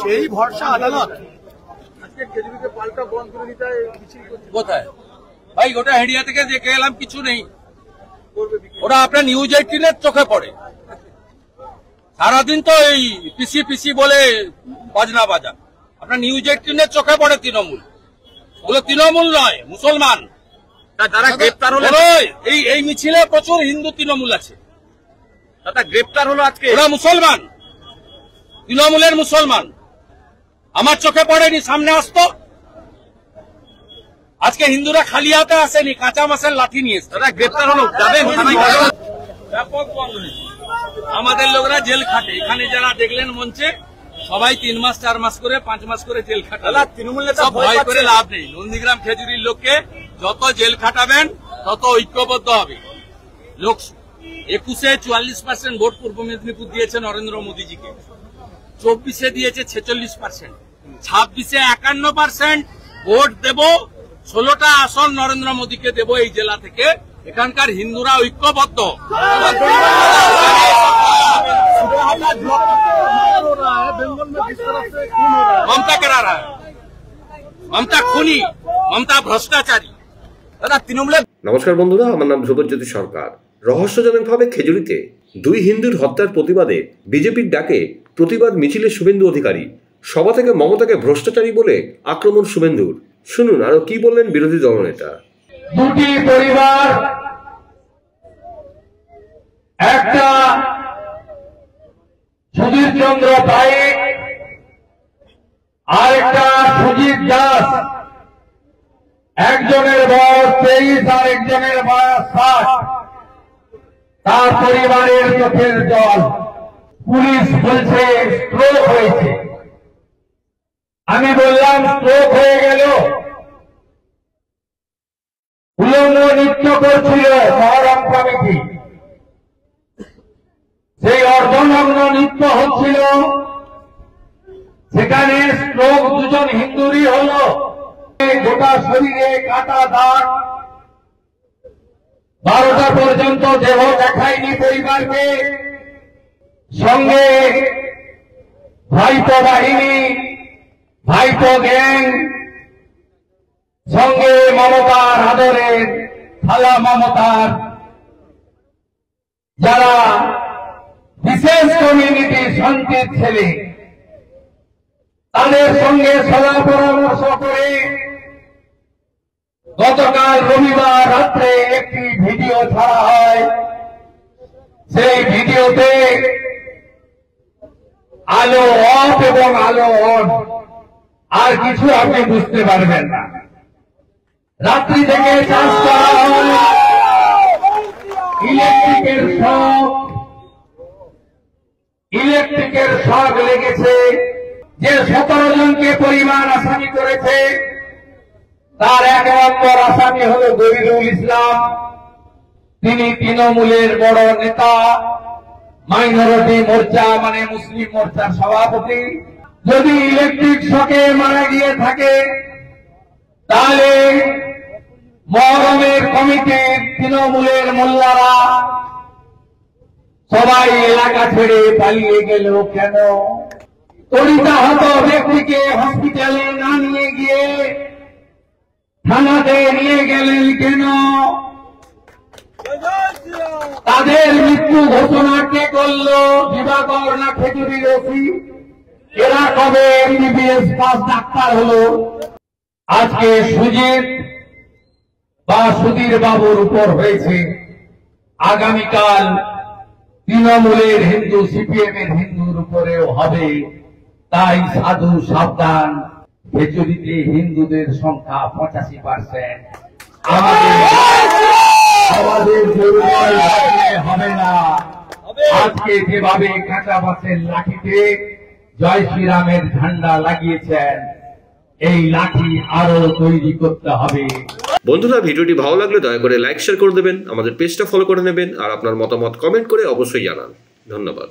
সেই ভরসা আদালত কোথায় ভাই? ওটা হেডিয়া থেকে দেখে এলাম, কিছু নেই। ওরা আপনার নিউজ 18-এর চোখে পড়ে। সারাদিন তো এই পিসি পিসি বলে বাজনা বাজা। আপনার নিউজ 18-এর চোখে পড়ে তৃণমূল। ওগুলো তৃণমূল নয়, মুসলমান। যারা গ্রেপ্তার হলো এই মিছিলে প্রচুর হিন্দু তৃণমূল আছে। দাদা গ্রেপ্তার হলো আজকে, ওরা মুসলমান, তৃণমূলের মুসলমান। আমার চোখে পড়েনি, সামনে আসতো। আজকে হিন্দুরা খালি হাতে আসেনি, কাঁচা মাছের লাঠি নিয়ে এসছে। দাদা গ্রেপ্তার হলো, যাবেন ব্যাপক বন্ধ হয়েছে। আমাদের লোকরা জেল খাটে। এখানে যারা দেখলেন মঞ্চে, সবাই 3 মাস 4 মাস করে 5 মাস করে জেল খাটালা। তৃণমূলের সব ভয় করে লাভ নেই। নন্দীগ্রাম খেজুরির লোককে যত জেল খাটাবেন তত ঐক্যবদ্ধ হবে। লোক 21-এ 44% ভোট পূর্ব মেদিনীপুর দিয়েছে নরেন্দ্র মোদীজিকে, 24-এ দিয়েছে 46%, 26-এ 51% ভোট দেব। 16টা আসন নরেন্দ্র মোদীকে দেব এই জেলা থেকে। এখানকার হিন্দুরা ঐক্যবদ্ধ। মমতা করা রা মমতা খুনি, মমতা ভ্রষ্টাচারী। দাদা তৃণমূলের। নমস্কার বন্ধুরা, আমার নাম ধ্রুবজ্যোতি সরকার। রহস্যজনকভাবে খেজুরিতে 2 হিন্দুর হত্যার প্রতিবাদে বিজেপির ডাকে প্রতিবাদ মিছিলে শুভেন্দু অধিকারী। সভা থেকে মমতাকে ভ্রষ্টাচারী বলে আক্রমণ শুভেন্দুর। শুনুন আরো কি বললেন বিরোধী দলনেতা। 2টি পরিবার, একটা সুধীর চন্দ্র পাইক আর একটা সুজিত দাস। একজনের বয়স 23 আর একজনের বয়স 60। তার পরিবারের চোখের জল। পুলিশ বলছে স্ট্রোক হয়েছে। আমি বললাম স্ট্রোক হয়ে গেল? উলঙ্গ নৃত্য করছিল মহরম কমিটি, সেই অর্ধনগ্ন নৃত্য হচ্ছিল, সেখানে স্ট্রোক 2জন হিন্দুরই হলো। গোটা শরীরে কাটা দাগ, 12টা পর্যন্ত দেহ দেখায়নি পরিবারকে। সঙ্গে ভাইপো বাহিনী, ভাইপো গ্যাং, সঙ্গে মমতার আদরের থালা মমতার যারা বিশেষ কমিউনিটি শান্তির ছেলে, তাদের সঙ্গে সলা পরামর্শ করে গতকাল রবিবার রাত্রে একটি ভিডিও ছাড়া হয়। সেই ভিডিওতে আলো অফ এবং আলো অন, আর কিছু আপনি বুঝতে পারবেন না। রাত্রি থেকে চাষ করা হয়, ইলেকট্রিকের শক লেগেছে। যে 17 জনকে পরিবার আসামি করেছে, তার 1 নম্বর আসামি হল গরিরুল ইসলাম। তিনি তৃণমূলের বড় নেতা, মাইনরিটি মোর্চা মানে মুসলিম মোর্চার সভাপতি। যদি ইলেকট্রিক শকে মারা গিয়ে থাকে, তাহলে মহরমের কমিটির তৃণমূলের মোল্লারা সবাই এলাকা ছেড়ে পালিয়ে গেল কেন? তড়িতাহত ব্যক্তিকে হসপিটালে না নিয়ে গিয়ে থানাতে নিয়ে গেলেন কেন? তাদের মৃত্যু ঘোষণা কে করলো? দিবাকর না খেজুরির ওসি? এরা কবে এমবিবিএস পাস ডাক্তার হলো? আজকে সুজিত বা সুধীর বাবুর উপর হয়েছে, আগামীকাল তৃণমূলের হিন্দু, সিপিএম এর হিন্দুর উপরেও হবে। তাই সাধু সাবধান, খেজুরিতে হিন্দুদের সংখ্যা 85%। আমাদের দুর্বল হবে না। আজকে যেভাবে কাঁচা বাসের লাঠিতে জয় শ্রীরামের ঝান্ডা লাগিয়েছেন, এই লাঠি আরো তৈরি করতে হবে। বন্ধুরা, ভিডিওটি ভালো লাগলে দয়া করে লাইক শেয়ার করে দেবেন, আমাদের পেজটা ফলো করে নেবেন, আর আপনার মতামত কমেন্ট করে অবশ্যই জানান। ধন্যবাদ।